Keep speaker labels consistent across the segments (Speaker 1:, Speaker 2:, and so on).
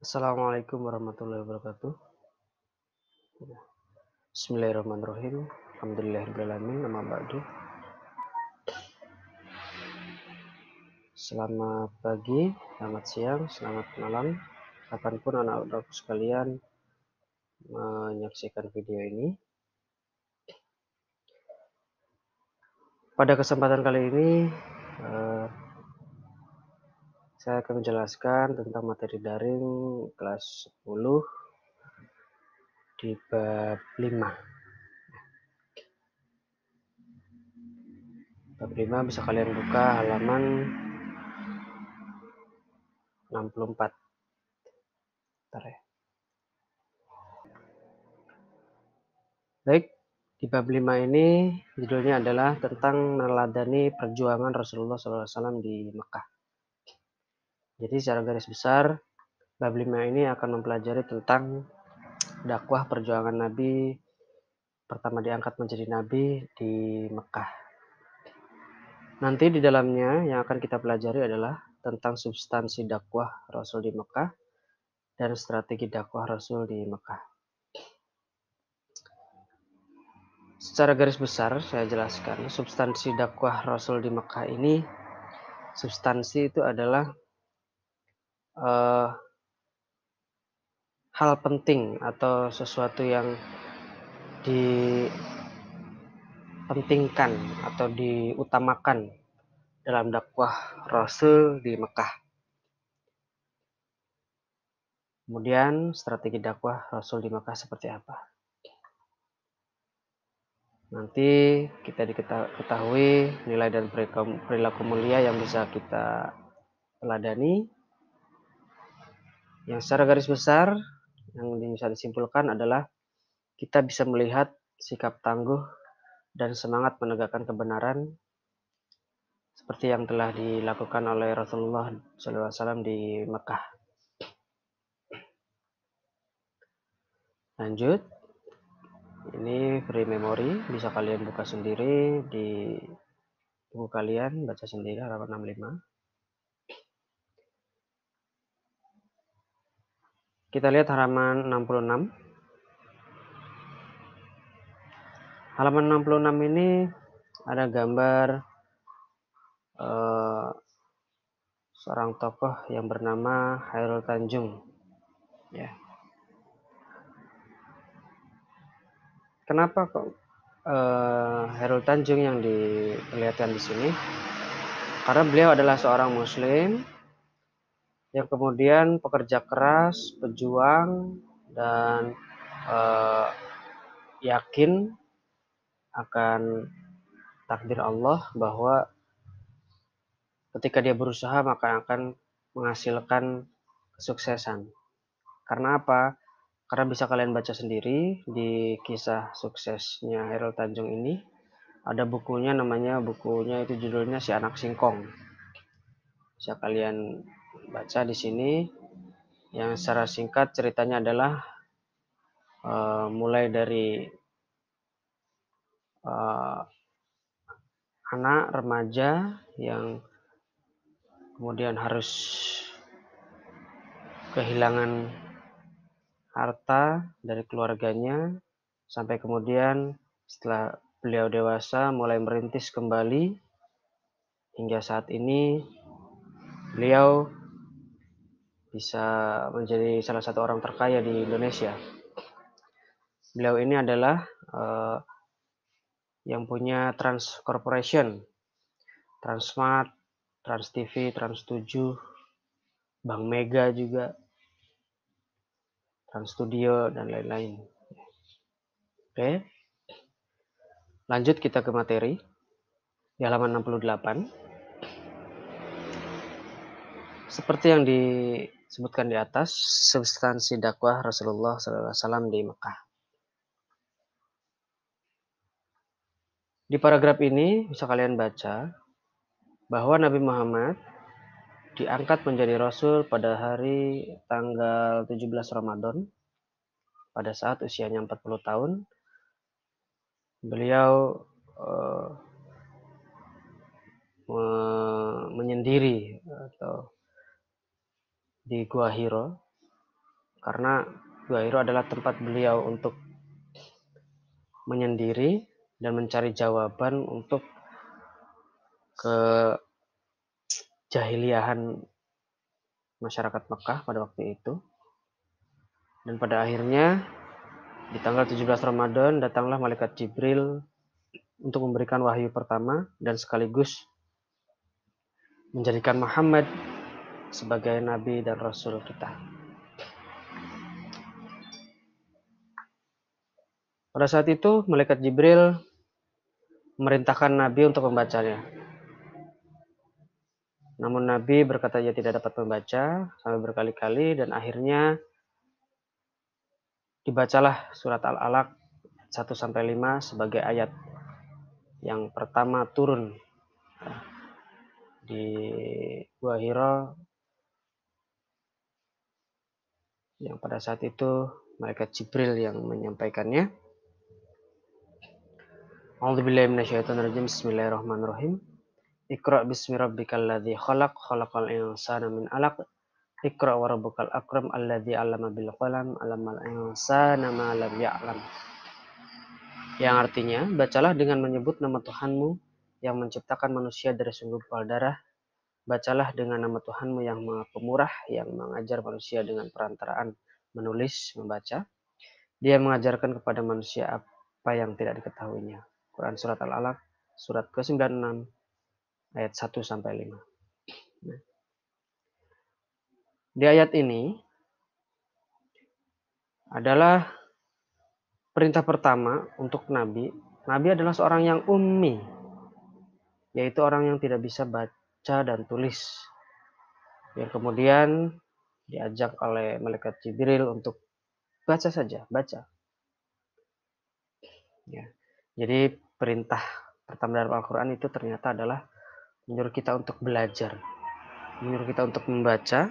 Speaker 1: Assalamualaikum warahmatullahi wabarakatuh. Bismillahirrahmanirrahim. Alhamdulillahirrahmanirrahim. Amma ba'du. Selamat pagi, selamat siang, selamat malam. Kapanpun anak-anakku sekalian menyaksikan video ini. Pada kesempatan kali ini, saya akan menjelaskan tentang materi daring kelas 10 di bab 5. Bab 5 bisa kalian buka halaman 64. Bentar ya. Baik, di bab 5 ini judulnya adalah tentang meneladani perjuangan Rasulullah SAW di Mekah. Jadi secara garis besar, bab 5 ini akan mempelajari tentang dakwah perjuangan Nabi pertama diangkat menjadi Nabi di Mekah. Nanti di dalamnya yang akan kita pelajari adalah tentang substansi dakwah Rasul di Mekah dan strategi dakwah Rasul di Mekah. Secara garis besar saya jelaskan, substansi dakwah Rasul di Mekah ini, substansi itu adalah hal penting atau sesuatu yang dipentingkan atau diutamakan dalam dakwah Rasul di Mekah. Kemudian strategi dakwah Rasul di Mekah seperti apa? Nanti kita diketahui nilai dan perilaku mulia yang bisa kita teladani. Yang secara garis besar yang bisa disimpulkan adalah kita bisa melihat sikap tangguh dan semangat menegakkan kebenaran seperti yang telah dilakukan oleh Rasulullah SAW di Mekah. Lanjut, ini free memory, bisa kalian buka sendiri di buku kalian, baca sendiri halaman 65. Kita lihat halaman 66. Halaman 66 ini ada gambar seorang tokoh yang bernama Khairul Tanjung. Ya. Kenapa kok Khairul Tanjung yang diperlihatkan di sini? Karena beliau adalah seorang Muslim yang kemudian pekerja keras, pejuang, dan yakin akan takdir Allah bahwa ketika dia berusaha maka akan menghasilkan kesuksesan. Karena apa? Karena bisa kalian baca sendiri di kisah suksesnya Khairul Tanjung ini. Ada bukunya, bukunya itu judulnya Si Anak Singkong. Bisa kalian baca di sini. Yang secara singkat ceritanya adalah mulai dari anak remaja yang kemudian harus kehilangan harta dari keluarganya, sampai kemudian setelah beliau dewasa mulai merintis kembali hingga saat ini beliau bisa menjadi salah satu orang terkaya di Indonesia. Beliau ini adalah yang punya Trans Corporation, Transmart, Trans TV, Trans 7, Bank Mega juga, Trans Studio, dan lain-lain. Oke, lanjut kita ke materi di halaman 68. Seperti yang disebutkan di atas, substansi dakwah Rasulullah SAW di Mekah. Di paragraf ini bisa kalian baca bahwa Nabi Muhammad diangkat menjadi Rasul pada hari tanggal 17 Ramadan pada saat usianya 40 tahun. Beliau menyendiri atau di Gua Hiro karena Gua Hira adalah tempat beliau untuk menyendiri dan mencari jawaban untuk kejahiliahan masyarakat Mekah pada waktu itu. Dan pada akhirnya di tanggal 17 Ramadan datanglah malaikat Jibril untuk memberikan wahyu pertama dan sekaligus menjadikan Muhammad sebagai nabi dan rasul kita. Pada saat itu malaikat Jibril memerintahkan Nabi untuk membacanya. Namun Nabi berkata ia tidak dapat membaca sampai berkali-kali dan akhirnya dibacalah surat Al-Alaq 1-5 sebagai ayat yang pertama turun di Gua Hira, yang pada saat itu malaikat Jibril yang menyampaikannya. A'udzubillahi minasyaitonirrajim. Bismillahirrahmanirrahim. Iqra bismi rabbikal ladzi khalaq, khalaqal insana min 'alaq. Iqra wa rabbukal akram alladzi 'allama bil qalam, 'allamal insana ma lam ya'lam. Yang artinya, bacalah dengan menyebut nama Tuhanmu yang menciptakan manusia dari sumber darah. Bacalah dengan nama Tuhanmu yang Maha Pemurah, yang mengajar manusia dengan perantaraan menulis, membaca. Dia mengajarkan kepada manusia apa yang tidak diketahuinya. Quran Surat Al-Alaq, surat ke-96, ayat 1-5. Nah, di ayat ini adalah perintah pertama untuk Nabi. Nabi adalah seorang yang ummi, yaitu orang yang tidak bisa baca dan tulis. Yang kemudian diajak oleh malaikat Jibril untuk baca saja, baca. Ya. Jadi perintah pertama dalam Al-Quran itu ternyata adalah menyuruh kita untuk belajar, menyuruh kita untuk membaca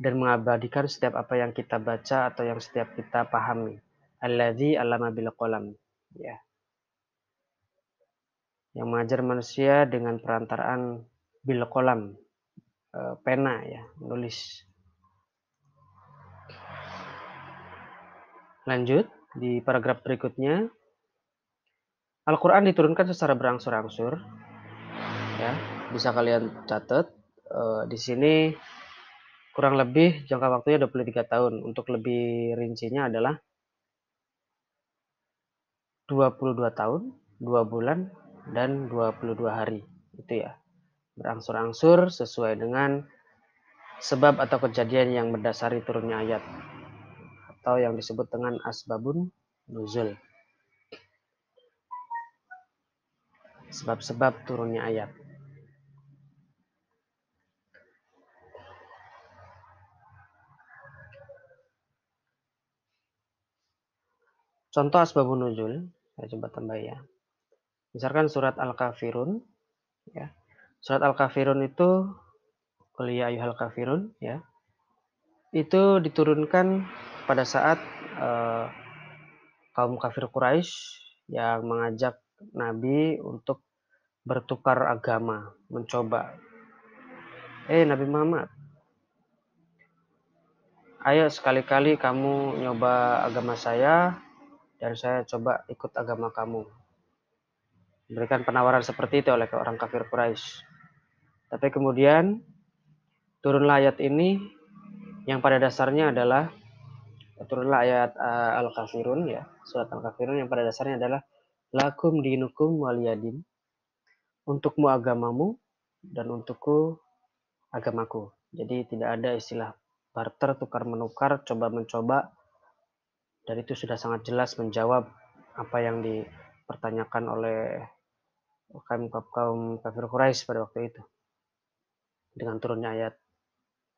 Speaker 1: dan mengabadikan setiap apa yang kita baca atau yang setiap kita pahami. Alladzi 'allama bil qalam, ya. Yang mengajar manusia dengan perantaraan bil qalam, pena, ya, menulis. Lanjut di paragraf berikutnya, Al-Quran diturunkan secara berangsur-angsur, ya. Bisa kalian catat di sini kurang lebih jangka waktunya 23 tahun. Untuk lebih rincinya adalah 22 tahun, 2 bulan, dan 22 hari. Itu ya. Berangsur-angsur sesuai dengan sebab atau kejadian yang mendasari turunnya ayat. Atau yang disebut dengan asbabun nuzul. Sebab-sebab turunnya ayat. Contoh asbabun nuzul, saya coba tambah ya. Misalkan surat Al-Kafirun, ya. Surat Al-Kafirun itu Qul ya ayyuhal kafirun, ya. Itu diturunkan pada saat kaum kafir Quraisy yang mengajak Nabi untuk bertukar agama, mencoba. Nabi Muhammad, ayo sekali-kali kamu nyoba agama saya dan saya coba ikut agama kamu. Berikan penawaran seperti itu oleh orang kafir Quraisy. Tapi kemudian turunlah ayat ini yang pada dasarnya adalah turunlah ayat Al-Kafirun, ya, surat Al-Kafirun yang pada dasarnya adalah lakum dinukum waliyadin, untukmu agamamu dan untukku agamaku. Jadi tidak ada istilah barter, tukar menukar, coba mencoba, dan itu sudah sangat jelas menjawab apa yang dipertanyakan oleh kaum kafir Quraisy pada waktu itu dengan turunnya ayat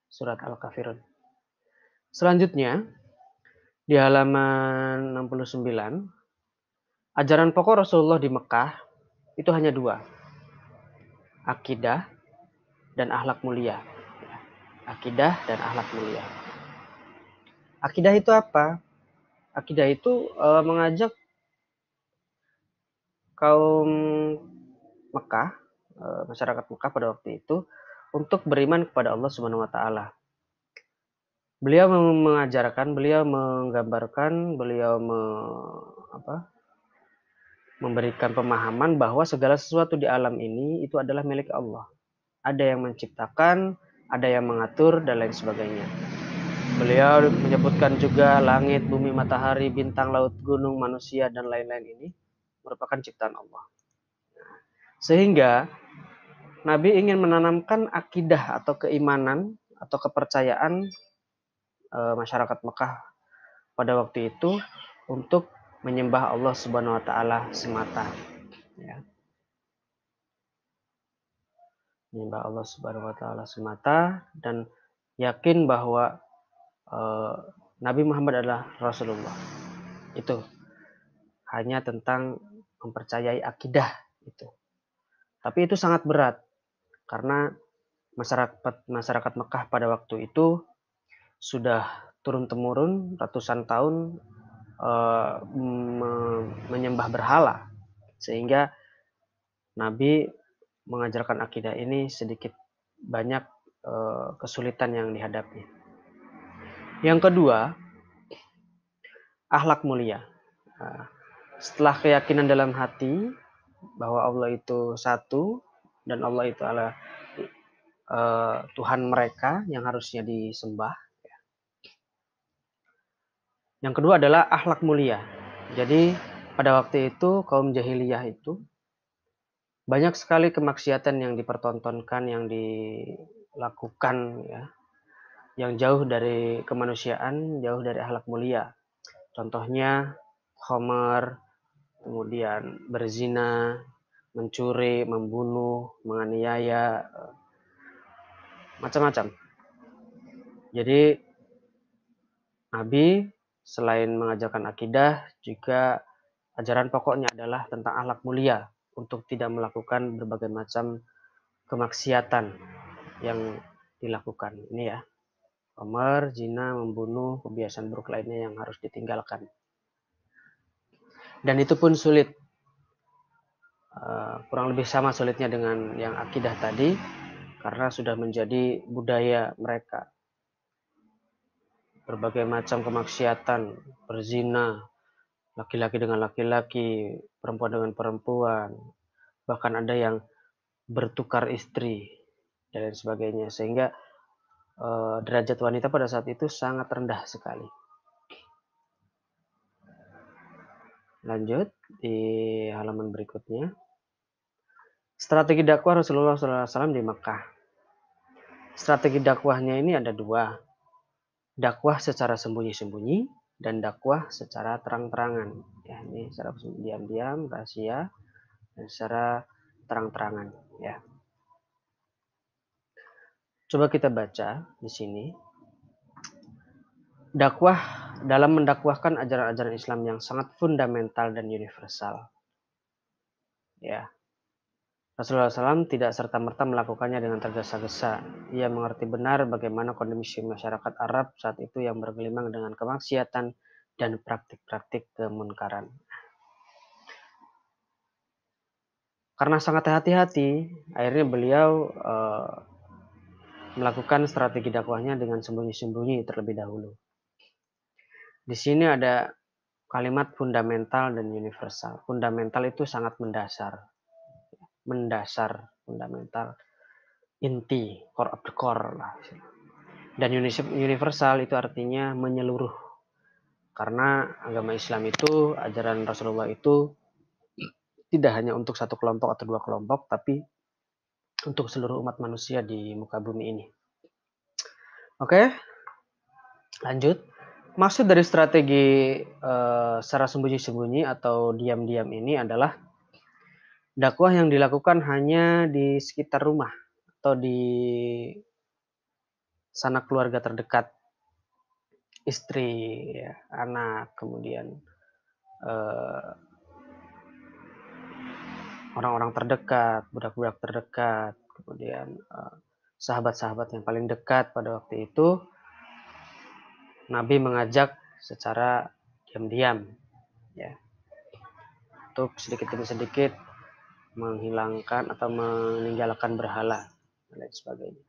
Speaker 1: surat Al-Kafirun. Selanjutnya di halaman 69, ajaran pokok Rasulullah di Mekah itu hanya dua, akidah dan akhlak mulia. Akidah dan akhlak mulia. Akidah itu apa? Akidah itu mengajak kaum Mekah, masyarakat Mekah pada waktu itu untuk beriman kepada Allah Subhanahu wa taala. Beliau mengajarkan, beliau menggambarkan, beliau memberikan pemahaman bahwa segala sesuatu di alam ini itu adalah milik Allah. Ada yang menciptakan, ada yang mengatur, dan lain sebagainya. Beliau menyebutkan juga langit, bumi, matahari, bintang, laut, gunung, manusia, dan lain-lain ini merupakan ciptaan Allah. Sehingga Nabi ingin menanamkan akidah atau keimanan atau kepercayaan masyarakat Mekah pada waktu itu untuk menyembah Allah Subhanahu wa taala semata, ya. Menyembah Allah Subhanahu wa taala semata dan yakin bahwa Nabi Muhammad adalah Rasulullah. Itu hanya tentang mempercayai akidah itu. Tapi itu sangat berat karena masyarakat Mekah pada waktu itu sudah turun-temurun ratusan tahun menyembah berhala, sehingga Nabi mengajarkan akidah ini sedikit banyak kesulitan yang dihadapi. Yang kedua, akhlak mulia. Setelah keyakinan dalam hati bahwa Allah itu satu dan Allah itu adalah Tuhan mereka yang harusnya disembah. Yang kedua adalah akhlak mulia. Jadi pada waktu itu kaum jahiliyah itu banyak sekali kemaksiatan yang dipertontonkan, yang dilakukan, ya, yang jauh dari kemanusiaan, jauh dari akhlak mulia. Contohnya khamar, kemudian berzina, mencuri, membunuh, menganiaya, macam-macam. Jadi Nabi selain mengajarkan akidah, juga ajaran pokoknya adalah tentang akhlak mulia untuk tidak melakukan berbagai macam kemaksiatan yang dilakukan. Ini ya, khamar, zina, membunuh, kebiasaan buruk lainnya yang harus ditinggalkan. Dan itu pun sulit. Kurang lebih sama sulitnya dengan yang akidah tadi, karena sudah menjadi budaya mereka. Berbagai macam kemaksiatan, berzina, laki-laki dengan laki-laki, perempuan dengan perempuan, bahkan ada yang bertukar istri, dan lain sebagainya. Sehingga derajat wanita pada saat itu sangat rendah sekali. Lanjut di halaman berikutnya. Strategi dakwah Rasulullah SAW di Mekah. Strategi dakwahnya ini ada dua. Dakwah secara sembunyi-sembunyi dan dakwah secara terang-terangan. Ya, ini secara diam-diam, rahasia, dan secara terang-terangan. Ya. Coba kita baca di sini. Dakwah dalam mendakwahkan ajaran-ajaran Islam yang sangat fundamental dan universal. Ya. Rasulullah SAW tidak serta-merta melakukannya dengan tergesa-gesa. Ia mengerti benar bagaimana kondisi masyarakat Arab saat itu yang bergelimang dengan kemaksiatan dan praktik-praktik kemunkaran. Karena sangat hati-hati, akhirnya beliau melakukan strategi dakwahnya dengan sembunyi-sembunyi terlebih dahulu. Di sini ada kalimat fundamental dan universal. Fundamental itu sangat mendasar. Mendasar, fundamental, inti, core of the core lah. Dan universal itu artinya menyeluruh. Karena agama Islam itu, ajaran Rasulullah itu tidak hanya untuk satu kelompok atau dua kelompok, tapi untuk seluruh umat manusia di muka bumi ini. Oke, lanjut. Maksud dari strategi secara sembunyi-sembunyi atau diam-diam ini adalah dakwah yang dilakukan hanya di sekitar rumah atau di sanak keluarga terdekat, istri, ya, anak, kemudian orang-orang terdekat, budak-budak terdekat, kemudian sahabat-sahabat yang paling dekat pada waktu itu. Nabi mengajak secara diam-diam, ya, untuk sedikit demi sedikit menghilangkan atau meninggalkan berhala dan lain sebagainya.